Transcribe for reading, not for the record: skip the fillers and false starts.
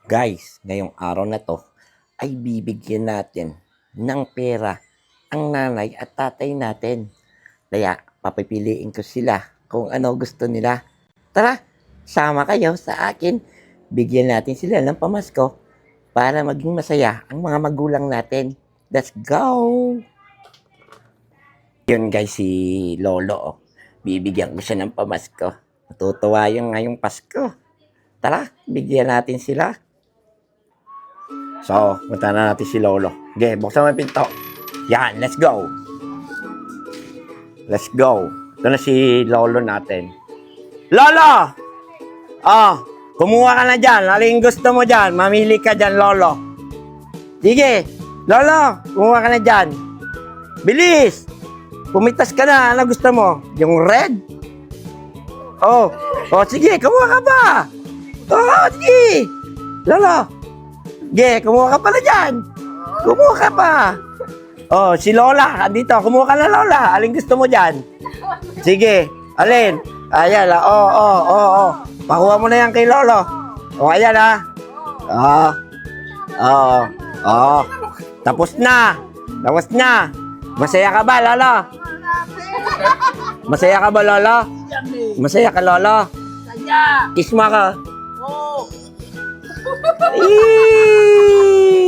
Guys, ngayong araw na 'to ay bibigyan natin ng pera ang nanay at tatay natin. Kaya papipiliin ko sila kung ano gusto nila. Tara, sama kayo sa akin. Bigyan natin sila ng pamasko para maging masaya ang mga magulang natin. Let's go! Yun guys, si Lolo. Bibigyan ko siya ng pamasko. Matutuwa yung ngayong Pasko. Tara, bigyan natin sila. So, punta na natin si Lolo. Okay, buksan mo yung pinto. Yan, let's go. Let's go. Ito na si Lolo natin. Lolo! Oh, kumuha ka na dyan. Aling gusto mo dyan. Mamili ka dyan, Lolo. Sige, Lolo, kumuha ka na dyan. Bilis! Pumitas ka na. Ano gusto mo? Yung red? Oh, sige, kumuha ka pa. Oh, sige. Lolo. Ge, kumuha ka pala dyan. Kumuha ka pa. Oh, si Lola, andito. Kumuha ka na, Lola. Alin gusto mo dyan? Sige, alin? Ayan, oh. Pakuha mo na yan kay Lolo. Oh, ayan, Tapos na. Masaya ka ba, Lolo? Masaya ka ba, Lolo? Masaya ka, Lolo? Saya. Kiss mo ka. Oo. Eee!